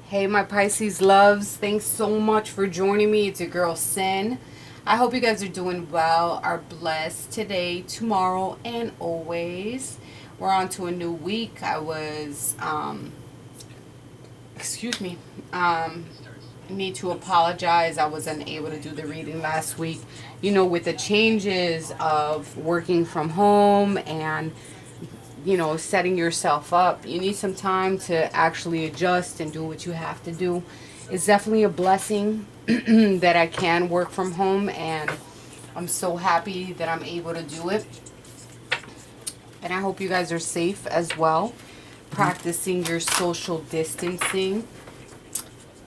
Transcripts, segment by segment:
Hey, my Pisces loves. Thanks so much for joining me. It's your girl, Sin. I hope you guys are doing well, are blessed today, tomorrow, and always. We're on to a new week. Excuse me, need to apologize. I was unable to do the reading last week. You know, with the changes of working from home and setting yourself up, you need some time to actually adjust and do what you have to do. It's definitely a blessing that I can work from home, and I'm so happy that I'm able to do it. And I hope you guys are safe as well, practicing your social distancing.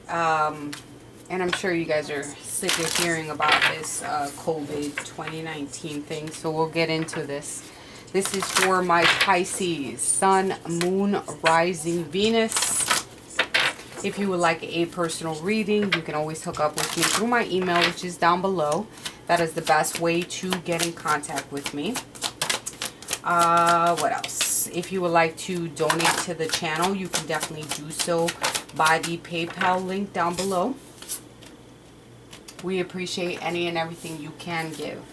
And I'm sure you guys are sick of hearing about this COVID 2019 thing, so we'll get into this. This is for my Pisces, Sun, Moon, Rising, Venus. If you would like a personal reading, you can always hook up with me through my email, which is down below. That is the best way to get in contact with me. What else? If you would like to donate to the channel, you can definitely do so by the PayPal link down below. We appreciate any and everything you can give.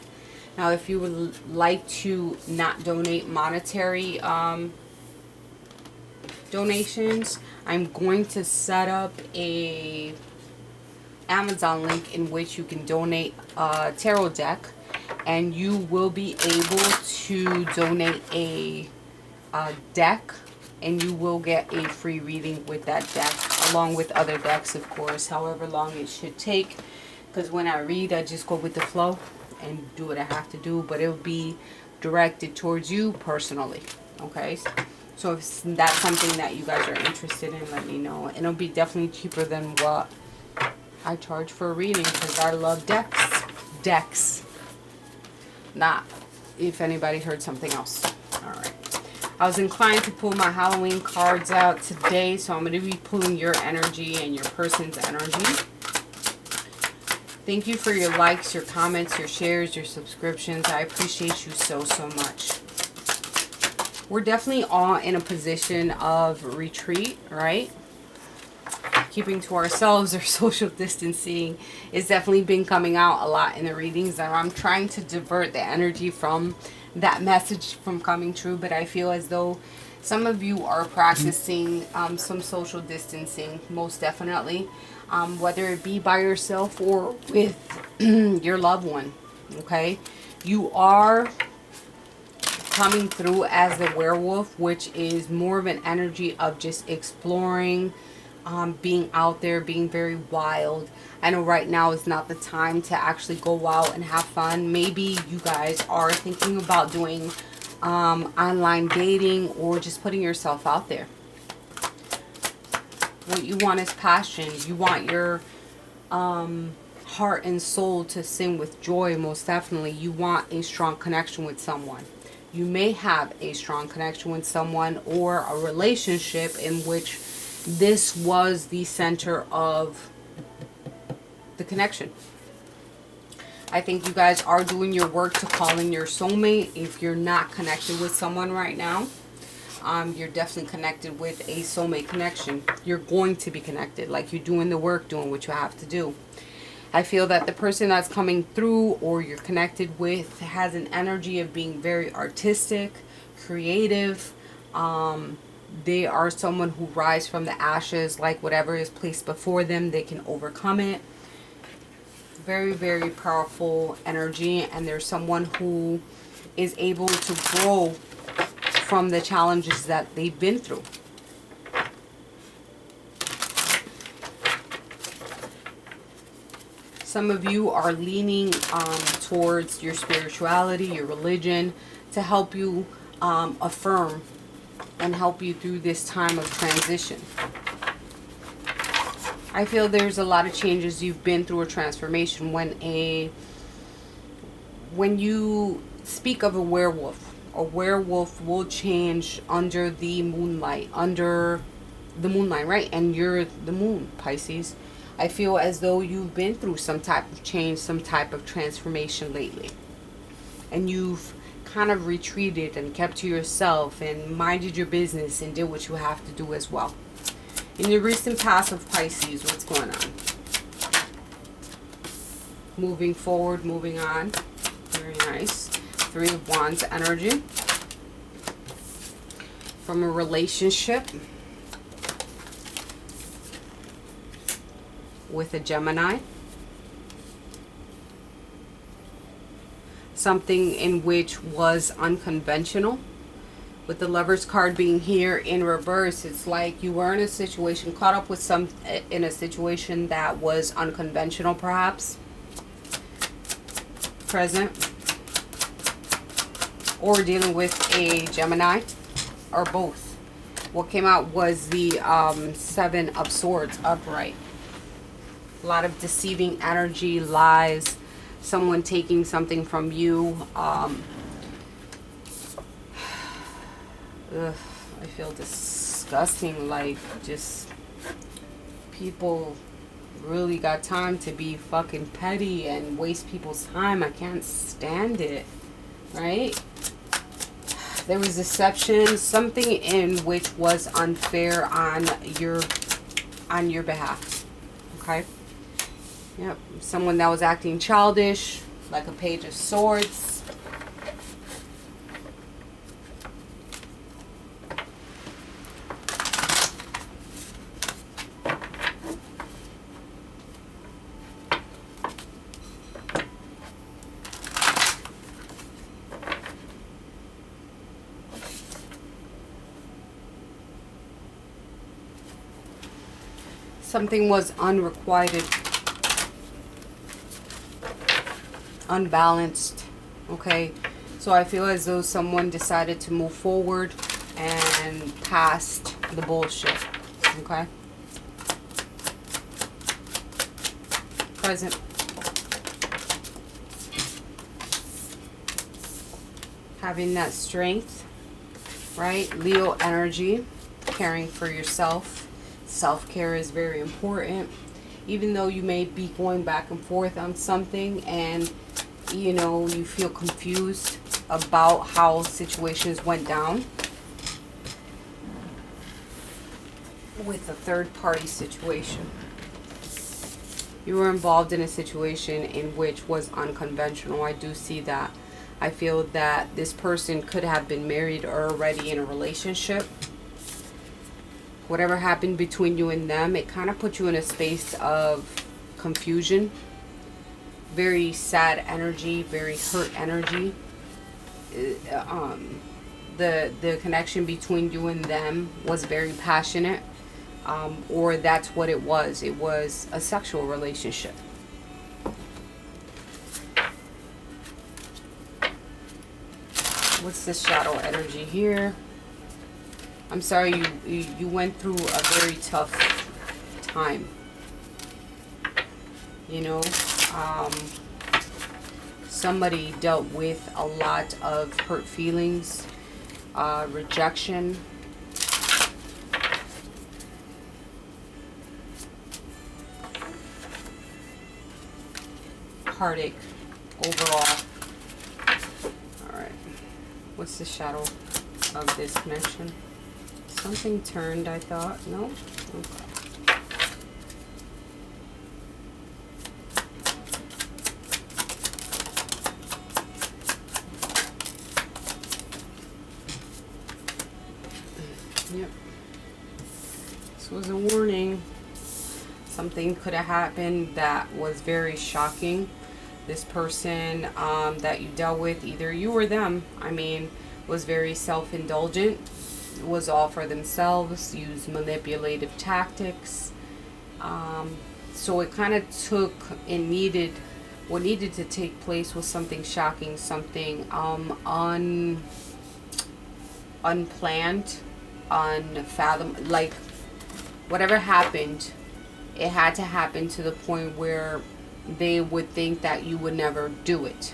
Now, if you would like to not donate monetary donations, I'm going to set up a Amazon link in which you can donate a tarot deck, and you will be able to donate a deck, and you will get a free reading with that deck, along with other decks, of course, however long it should take, because when I read, I just go with the flow and do what I have to do, but it will be directed towards you personally. Okay, so if that's something that you guys are interested in, let me know. And it'll be definitely cheaper than what I charge for a reading, because I love decks, not if anybody heard something else. All right, I was inclined to pull my Halloween cards out today, so I'm going to be pulling your energy and your person's energy. Thank you for your likes, your comments, your shares, your subscriptions. I appreciate you so, so much. We're definitely all in a position of retreat, right? Keeping to ourselves or social distancing is definitely been coming out a lot in the readings. And I'm trying to divert the energy from that message from coming true. But I feel as though some of you are practicing some social distancing, most definitely. Whether it be by yourself or with your loved one, okay? You are coming through as the werewolf, which is more of an energy of just exploring, being out there, being very wild. I know right now is not the time to actually go out and have fun. Maybe you guys are thinking about doing online dating or just putting yourself out there. What you want is passion. You want your heart and soul to sing with joy, most definitely. You want a strong connection with someone. You may have a strong connection with someone or a relationship in which this was the center of the connection. I think you guys are doing your work to call in your soulmate. If you're not connected with someone right now, you're definitely connected with a soulmate connection. You're going to be connected, like you're doing the work, doing what you have to do. I feel that the person that's coming through or you're connected with has an energy of being very artistic, creative. They are someone who rise from the ashes, like whatever is placed before them, they can overcome it. Very, very powerful energy, and there's someone who is able to grow from the challenges that they've been through. Some of you are leaning towards your spirituality, your religion, to help you affirm and help you through this time of transition. I feel there's a lot of changes. You've been through a transformation. When you speak of a werewolf will change under the moonlight, right? And you're the moon, Pisces. I feel as though you've been through some type of change, some type of transformation lately. And you've kind of retreated and kept to yourself and minded your business and did what you have to do as well. In your recent past of Pisces, what's going on? Moving forward, moving on. Very nice. Three of Wands energy. From a relationship with a Gemini. Something in which was unconventional. With the Lovers card being here in reverse, it's like you were in a situation, caught up with in a situation that was unconventional perhaps. Present. Or dealing with a Gemini. Or both. What came out was the Seven of Swords upright. A lot of deceiving energy, lies, someone taking something from you. I feel disgusting, like just people really got time to be fucking petty and waste people's time. I can't stand it, right? There was deception, something in which was unfair on your behalf. Okay? Yep. Someone that was acting childish, like a Page of Swords. Something was unrequited, unbalanced, okay? So I feel as though someone decided to move forward and past the bullshit, okay? Present. Having that strength, right? Leo energy, caring for yourself. Self-care is very important. Even though you may be going back and forth on something and, you know, you feel confused about how situations went down with a third-party situation. You were involved in a situation in which was unconventional. I do see that. I feel that this person could have been married or already in a relationship. Whatever happened between you and them, it kind of put you in a space of confusion. Very sad energy, very hurt energy. The connection between you and them was very passionate. Or that's what it was. It was a sexual relationship. What's the shadow energy here? I'm sorry, you went through a very tough time. You know, somebody dealt with a lot of hurt feelings, rejection. Heartache overall. Alright. What's the shadow of this connection? Something turned, I thought. No? Okay. Yep. This was a warning. Something could have happened that was very shocking. This person that you dealt with, either you or them, I mean, was very self-indulgent. Was all for themselves, used manipulative tactics. So it kind of took and needed, what needed to take place was something shocking, something unplanned, unfathomable. Like, whatever happened, it had to happen to the point where they would think that you would never do it.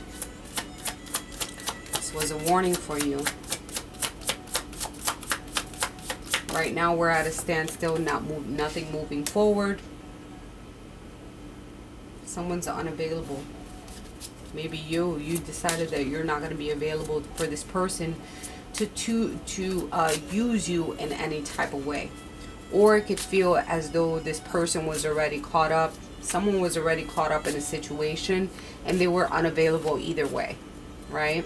This was a warning for you. Right now we're at a standstill, nothing moving forward. Someone's unavailable. Maybe you decided that you're not going to be available for this person to use you in any type of way. Or it could feel as though this person was already caught up. Someone was already caught up in a situation and they were unavailable either way, right?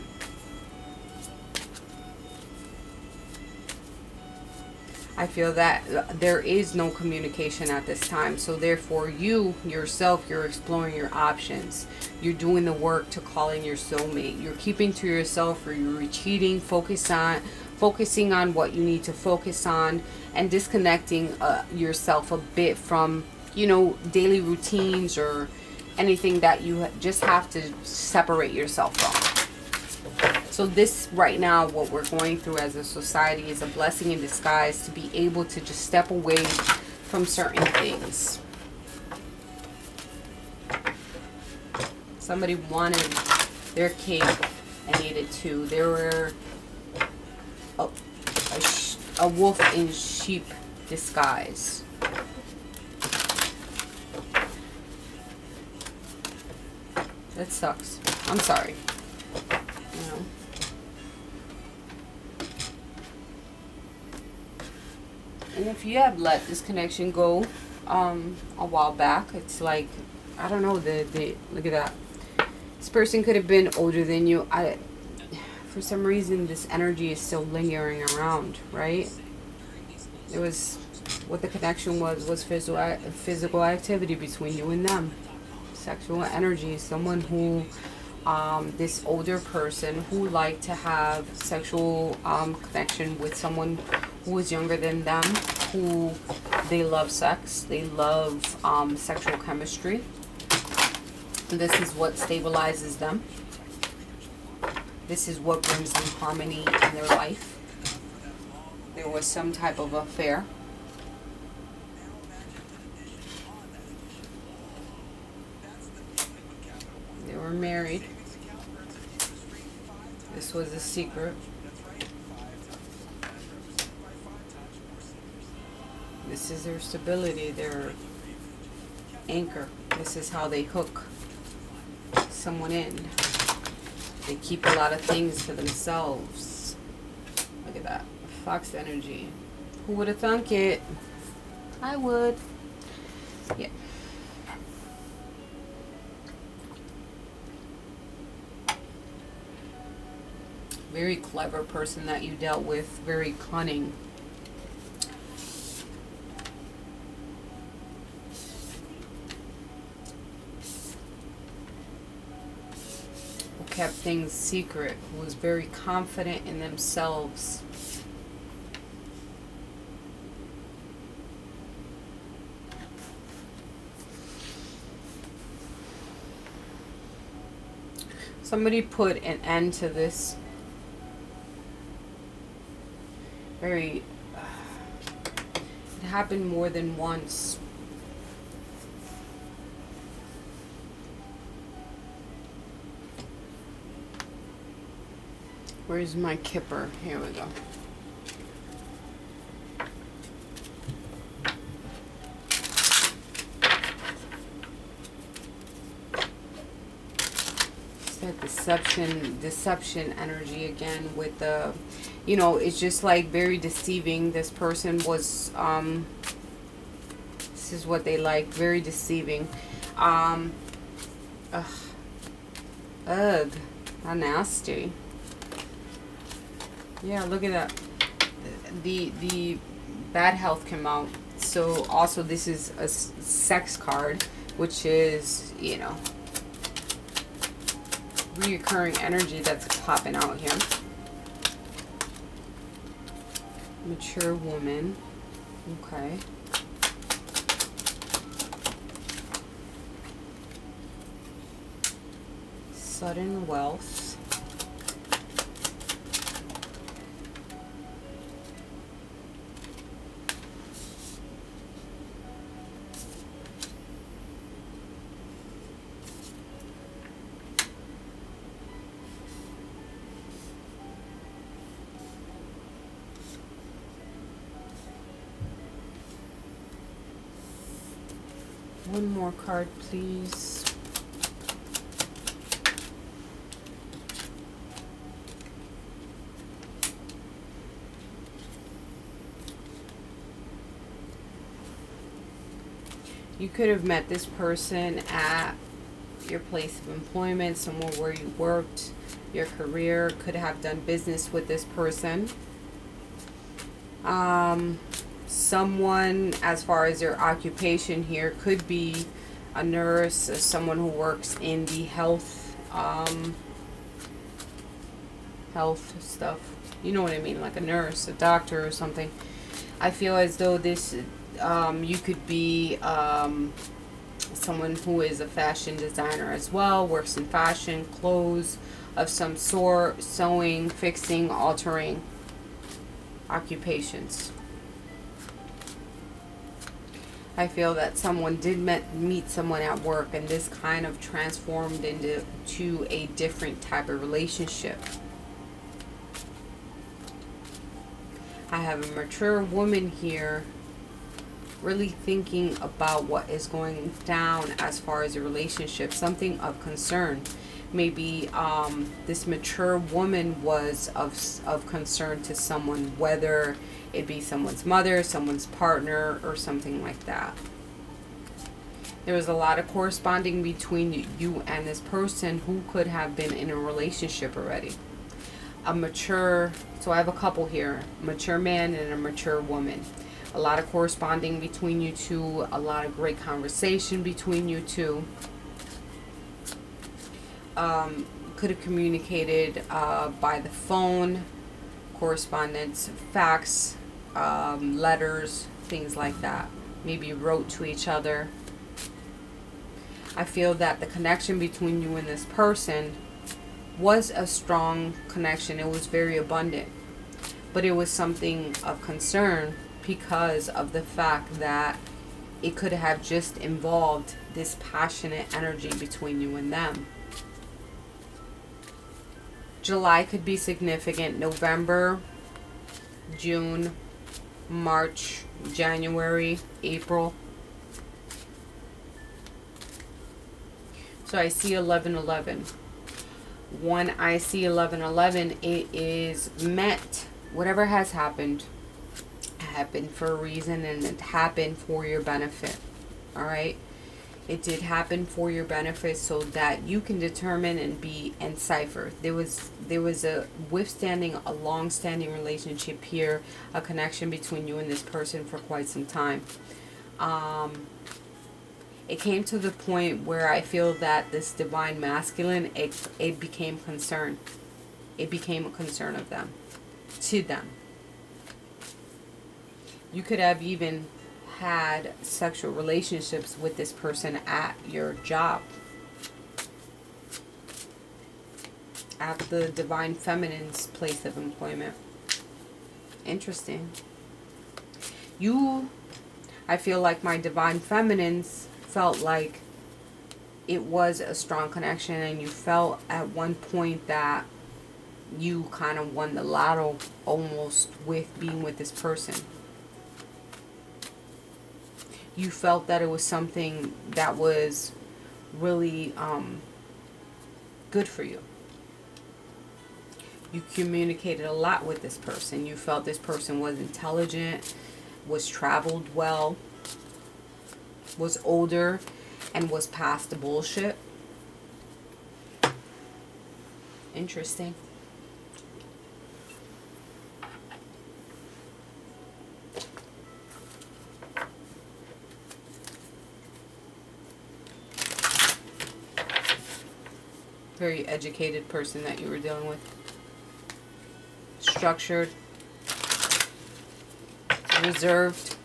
I feel that there is no communication at this time. So therefore you yourself, you're exploring your options. You're doing the work to call in your soulmate. You're keeping to yourself, or you're retreating, focusing on what you need to focus on, and disconnecting yourself a bit from, you know, daily routines or anything that you just have to separate yourself from. So this right now, what we're going through as a society, is a blessing in disguise to be able to just step away from certain things. Somebody wanted their cake and ate it too. They were a wolf in sheep disguise. That sucks. I'm sorry. You know. And if you have let this connection go a while back, it's like, I don't know, the look at that. This person could have been older than you. For some reason, this energy is still lingering around, right? It was, what the connection was physical activity between you and them. Sexual energy. Someone who, this older person who liked to have sexual connection with someone who was younger than them, who they love sex, they love sexual chemistry. This is what stabilizes them. This is what brings them harmony in their life. There was some type of affair. They were married. This was a secret. This is their stability, their anchor. This is how they hook someone in. They keep a lot of things for themselves. Look at that. Fox energy. Who would have thunk it? I would. Yeah. Very clever person that you dealt with. Very cunning. Kept things secret, who was very confident in themselves. Somebody put an end to this. It happened more than once. Where's my kipper? Here we go. It's that deception energy again with the, you know, it's just like very deceiving. This person was, this is what they like, very deceiving. Ugh, how nasty. Yeah, look at that. The bad health came out. So also this is a sex card, which is, you know, reoccurring energy that's popping out here. Mature woman. Okay. Sudden wealth. One more card, please. You could have met this person at your place of employment, somewhere where you worked, your career, could have done business with this person. Someone, as far as your occupation here, could be a nurse, someone who works in the health stuff. You know what I mean, like a nurse, a doctor, or something. I feel as though this, you could be someone who is a fashion designer as well, works in fashion, clothes of some sort, sewing, fixing, altering occupations. I feel that someone did meet someone at work, and this kind of transformed into a different type of relationship. I have a mature woman here really thinking about what is going down as far as a relationship, something of concern. Maybe this mature woman was of concern to someone, whether it be someone's mother, someone's partner, or something like that. There was a lot of corresponding between you and this person who could have been in a relationship already. So I have a couple here, a mature man and a mature woman. A lot of corresponding between you two, a lot of great conversation between you two. Could have communicated by the phone, correspondence, fax, letters, things like that. Maybe wrote to each other. I feel that the connection between you and this person was a strong connection. It was very abundant. But it was something of concern because of the fact that it could have just involved this passionate energy between you and them. July could be significant. November, June, March, January, April. So I see 1111. When I see 1111, it is meant, whatever has happened for a reason, and it happened for your benefit. All right? It did happen for your benefit so that you can determine and be enciphered. There was a long-standing relationship here, a connection between you and this person for quite some time. It came to the point where I feel that this divine masculine, it became concern. It became a concern of them, to them. You could have even had sexual relationships with this person at your job, at the divine feminine's place of employment. Interesting. I feel like my divine feminines felt like it was a strong connection, and you felt at one point that you kind of won the lotto almost with being with this person. You felt that it was something that was really good for you. You communicated a lot with this person. You felt this person was intelligent, was traveled well, was older, and was past the bullshit. Interesting. Very educated person that you were dealing with. Structured. Reserved.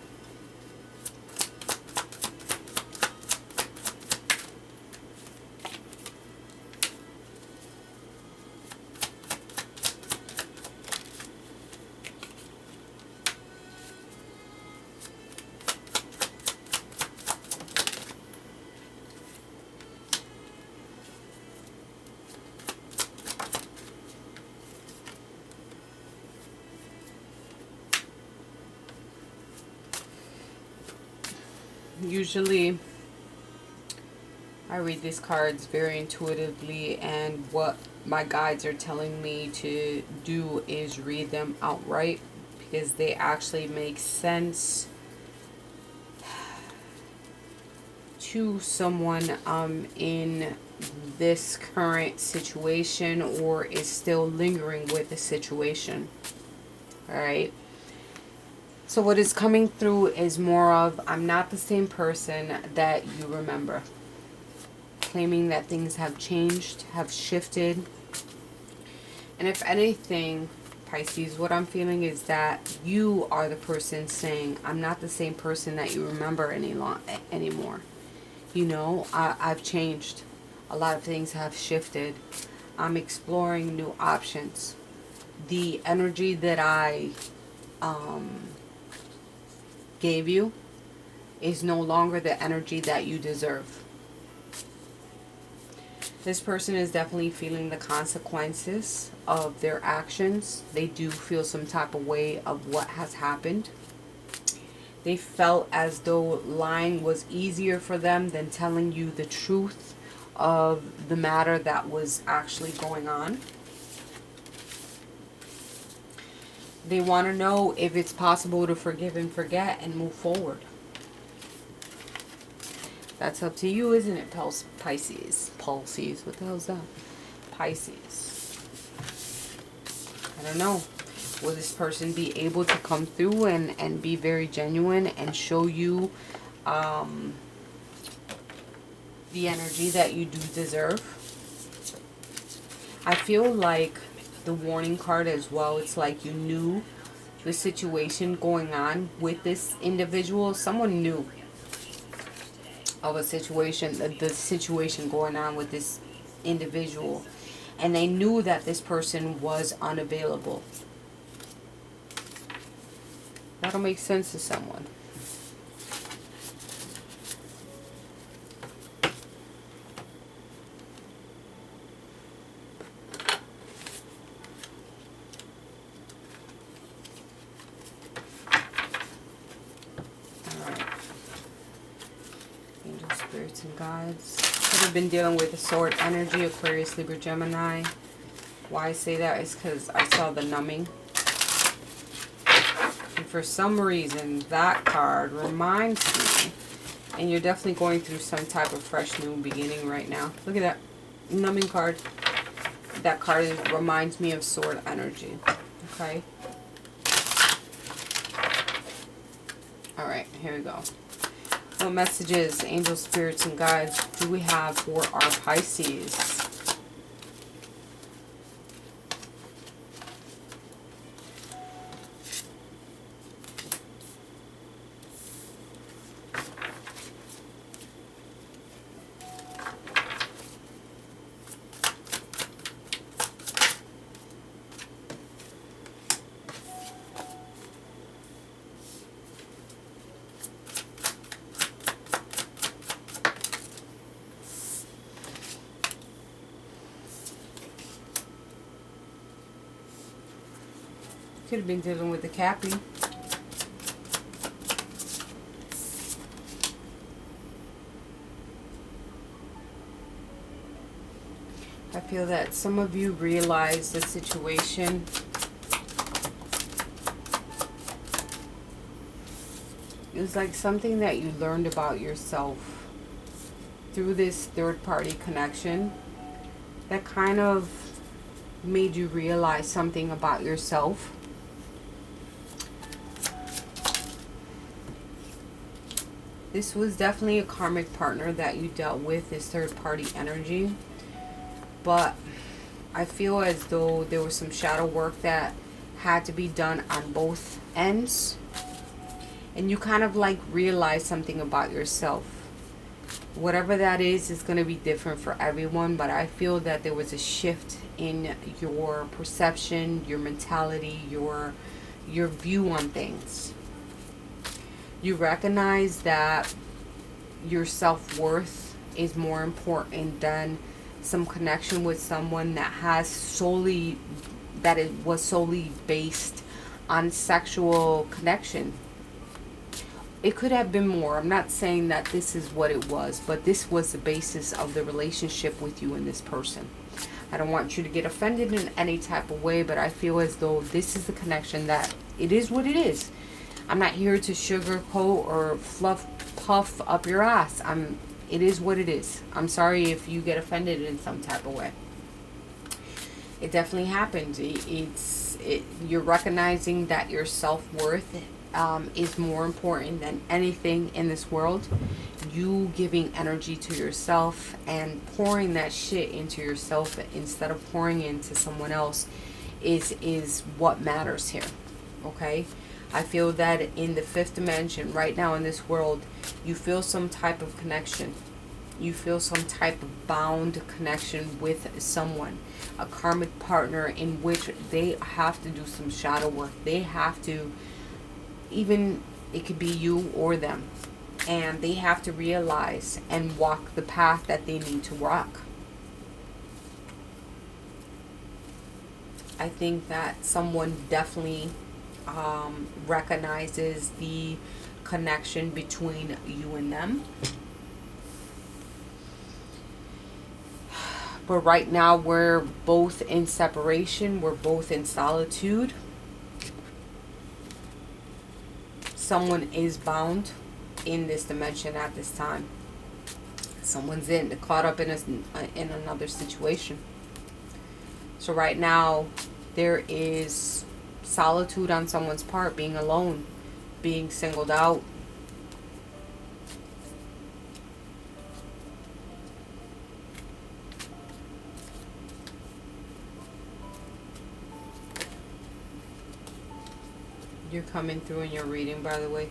Usually I read these cards very intuitively, and what my guides are telling me to do is read them outright because they actually make sense. to someone in this current situation, or is still lingering with the situation. All right. So what is coming through is more of, I'm not the same person that you remember. Claiming that things have changed, have shifted. And if anything, Pisces, what I'm feeling is that you are the person saying, I'm not the same person that you remember anymore. You know, I've changed. A lot of things have shifted. I'm exploring new options. The energy that I gave you is no longer the energy that you deserve. This person is definitely feeling the consequences of their actions. They do feel some type of way of what has happened. They felt as though lying was easier for them than telling you the truth of the matter that was actually going on. They want to know if it's possible to forgive and forget and move forward. That's up to you, isn't it, Pisces? Pisces, what the hell's that? Pisces. I don't know. Will this person be able to come through and be very genuine and show you the energy that you do deserve? I feel like the warning card as well, it's like you knew the situation going on with this individual. Someone knew of a situation, the situation going on with this individual, and they knew that this person was unavailable. That'll make sense to someone. Spirits and guides. Could have been dealing with the sword energy, Aquarius, Libra, Gemini. Why I say that is because I saw the numbing. And for some reason, that card reminds me, and you're definitely going through some type of fresh new beginning right now. Look at that numbing card. That card reminds me of sword energy. Okay. Alright, here we go. What messages, angels, spirits, and guides do we have for our Pisces? Could have been dealing with the Cappy. I feel that some of you realize the situation. It was like something that you learned about yourself through this third-party connection that kind of made you realize something about yourself. This was definitely a karmic partner that you dealt with, this third-party energy. But I feel as though there was some shadow work that had to be done on both ends. And you kind of like realize something about yourself. Whatever that is going to be different for everyone. But I feel that there was a shift in your perception, your mentality, your view on things. You recognize that your self-worth is more important than some connection with someone that was solely based on sexual connection. It could have been more. I'm not saying that this is what it was, but this was the basis of the relationship with you and this person. I don't want you to get offended in any type of way, but I feel as though this is the connection, that it is what it is. I'm not here to sugarcoat or puff up your ass. It is what it is. I'm sorry if you get offended in some type of way. It definitely happened. You're recognizing that your self-worth is more important than anything in this world. You giving energy to yourself and pouring that shit into yourself instead of pouring into someone else is what matters here. Okay? I feel that in the fifth dimension, right now in this world, you feel some type of connection. You feel some type of bound connection with someone, a karmic partner in which they have to do some shadow work. They have to, even it could be you or them, and they have to realize and walk the path that they need to walk. I think that someone definitely recognizes the connection between you and them. But right now we're both in separation. We're both in solitude. Someone is bound in this dimension at this time. Someone's caught up in another situation. So right now there is solitude on someone's part, being alone, being singled out. You're coming through in your reading, by the way,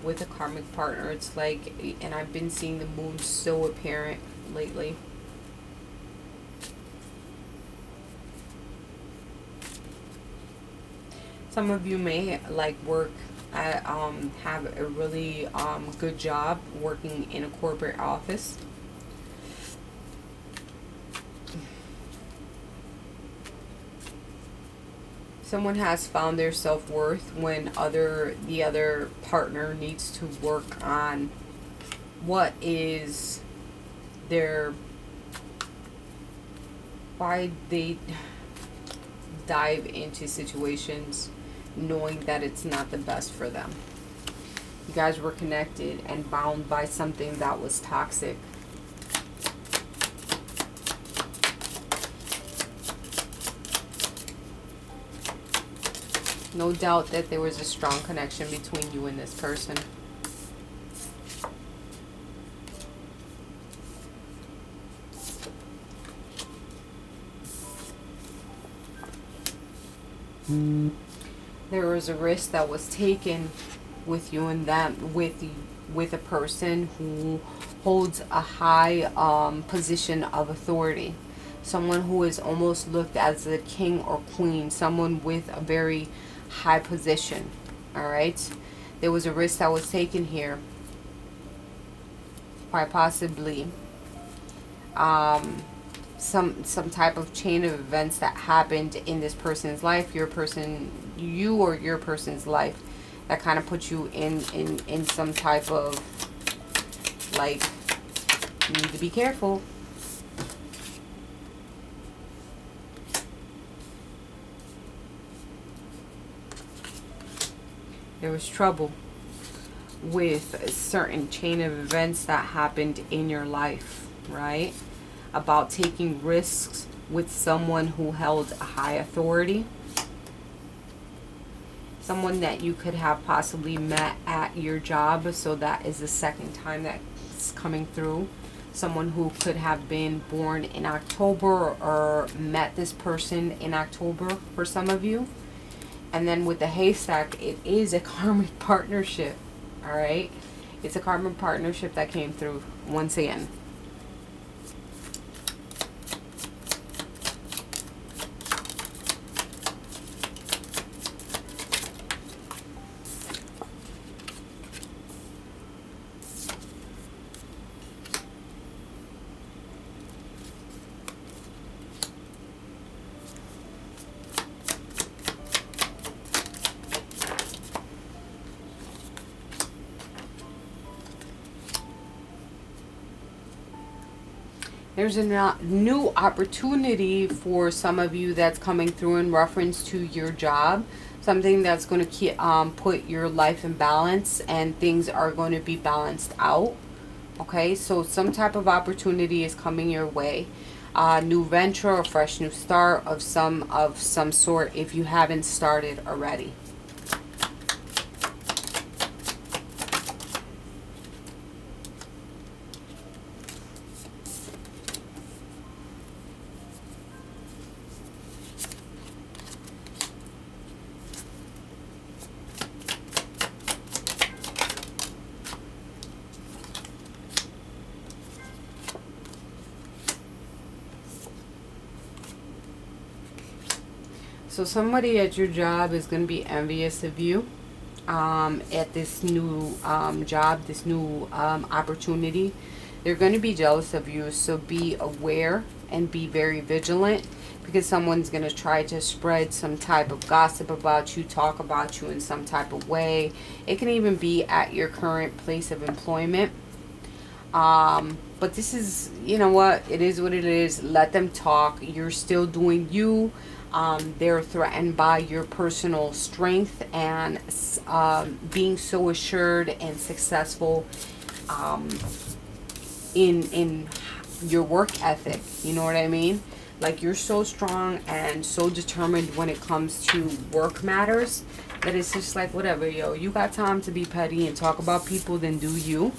with a karmic partner. It's like, and I've been seeing the moon so apparent lately. Some of you may like work at, have a really good job working in a corporate office. Someone has found their self-worth when the other partner needs to work on what is their, why they dive into situations knowing that it's not the best for them. You guys were connected and bound by something that was toxic. No doubt that there was a strong connection between you and this person. There was a risk that was taken with you and them, with a person who holds a high position of authority. Someone who is almost looked as a king or queen. Someone with a very high position. All right, there was a risk that was taken here, quite possibly some type of chain of events that happened in this person's life, you or your person's life, that kind of put you in some type of, like, you need to be careful. There was trouble with a certain chain of events that happened in your life, right? About taking risks with someone who held a high authority. Someone that you could have possibly met at your job, so that is the second time that's coming through. Someone who could have been born in October or met this person in October for some of you. And then with the haystack, it is a karmic partnership. All right, it's a karmic partnership that came through once again. There's a new opportunity for some of you that's coming through in reference to your job. Something that's going to put your life in balance, and things are going to be balanced out. Okay, so some type of opportunity is coming your way. New venture or fresh new start of some sort if you haven't started already. So somebody at your job is going to be envious of you at this new job, this new opportunity. They're going to be jealous of you, so be aware and be very vigilant, because someone's going to try to spread some type of gossip about you, talk about you in some type of way. It can even be at your current place of employment. But this is, you know what, it is what it is. Let them talk. You're still doing you. They're threatened by your personal strength and being so assured and successful in your work ethic. You know what I mean? Like, you're so strong and so determined when it comes to work matters that it's just like, whatever, yo, you got time to be petty and talk about people, then do you.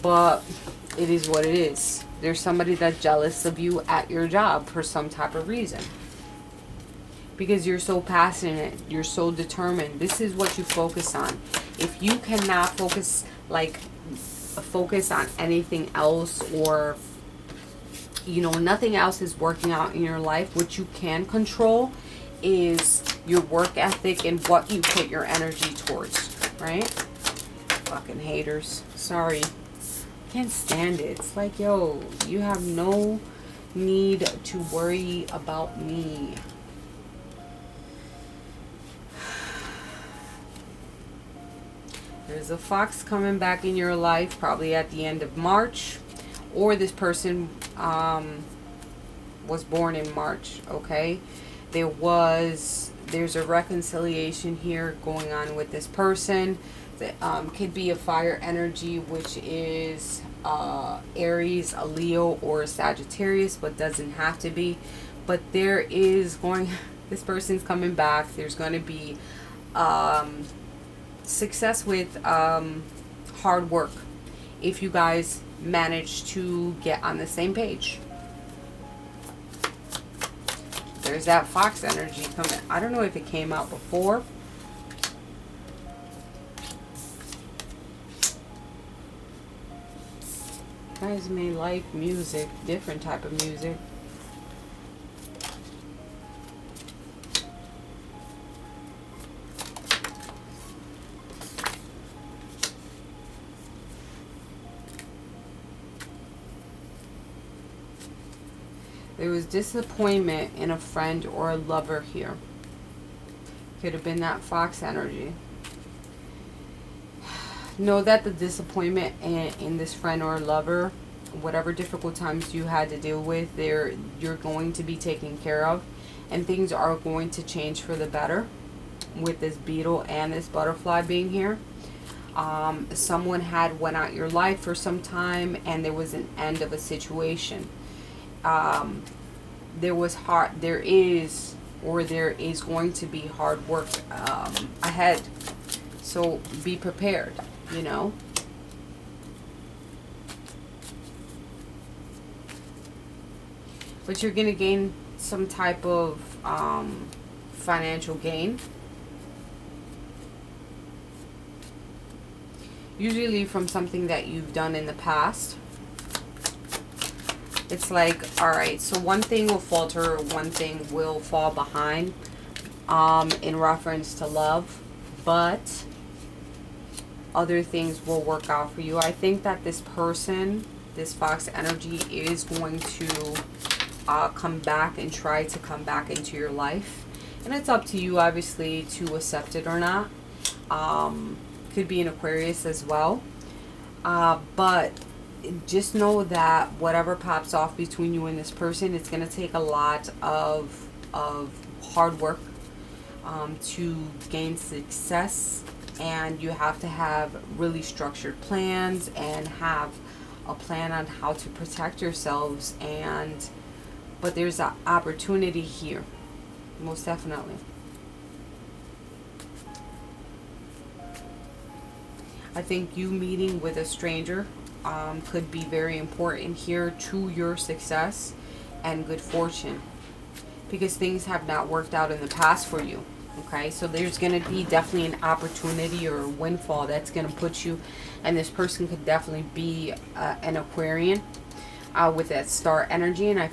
But it is what it is. There's somebody that's jealous of you at your job for some type of reason. Because you're so passionate, you're so determined. This is what you focus on. If you cannot focus on anything else, or nothing else is working out in your life, what you can control is your work ethic and what you put your energy towards, right? Fucking haters. Sorry. Can't stand it. It's like, yo, you have no need to worry about me. There's a fox coming back in your life, probably at the end of March, or this person was born in March, okay? There's a reconciliation here going on with this person. That could be a fire energy, which is Aries, a Leo, or a Sagittarius, but doesn't have to be. But this person's coming back. There's going to be success with hard work if you guys manage to get on the same page. There's that fox energy coming. I don't know if it came out before. You guys may like music, different type of music. There was disappointment in a friend or a lover here. Could have been that fox energy. Know that the disappointment in this friend or lover, whatever difficult times you had to deal with, you're going to be taken care of, and things are going to change for the better with this beetle and this butterfly being here. Someone had went out your life for some time, and there was an end of a situation. There is going to be hard work ahead, so be prepared, but you're gonna gain some type of financial gain, usually from something that you've done in the past. It's like, alright, so one thing will falter, one thing will fall behind in reference to love, but other things will work out for you. I think that this person, this fox energy, is going to come back and try to come back into your life. And it's up to you, obviously, to accept it or not. Could be an Aquarius as well. But just know that whatever pops off between you and this person, it's going to take a lot of hard work to gain success, and you have to have really structured plans and have a plan on how to protect yourselves, but there's an opportunity here, most definitely. I think you meeting with a stranger could be very important here to your success and good fortune, because things have not worked out in the past for you. Okay, so there's going to be definitely an opportunity or a windfall that's going to put you, and this person could definitely be an Aquarian with that star energy, and I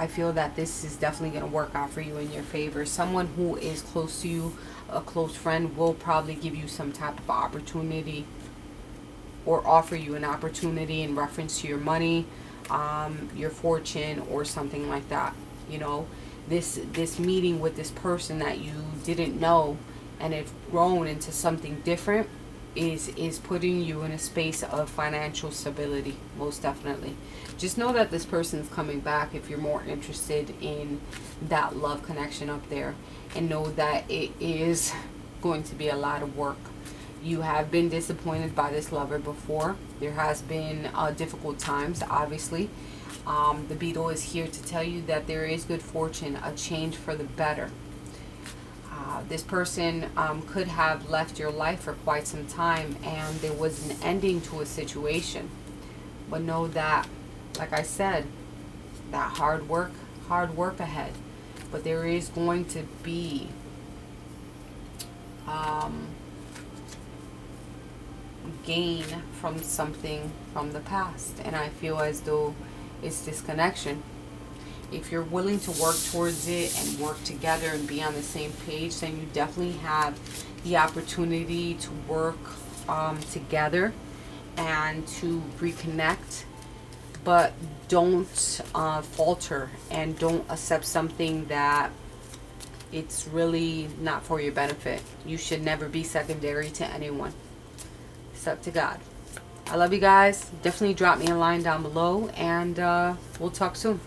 feel that this is definitely going to work out for you in your favor. Someone who is close to you, a close friend, will probably give you some type of opportunity or offer you an opportunity in reference to your money, your fortune, or something like that. You know, this meeting with this person that you didn't know and it's grown into something different is putting you in a space of financial stability, most definitely. Just know that this person's coming back if you're more interested in that love connection up there, and know that it is going to be a lot of work. You have been disappointed by this lover before. There has been difficult times, obviously. The beetle is here to tell you that there is good fortune, a change for the better. This person could have left your life for quite some time, and there was an ending to a situation. But know that, like I said, that hard work ahead. But there is going to be gain from something from the past, and I feel as though it's this connection. If you're willing to work towards it and work together and be on the same page, then you definitely have the opportunity to work together and to reconnect. But don't falter, and don't accept something that it's really not for your benefit. You should never be secondary to anyone. It's up to God. I love you guys. Definitely drop me a line down below, and we'll talk soon.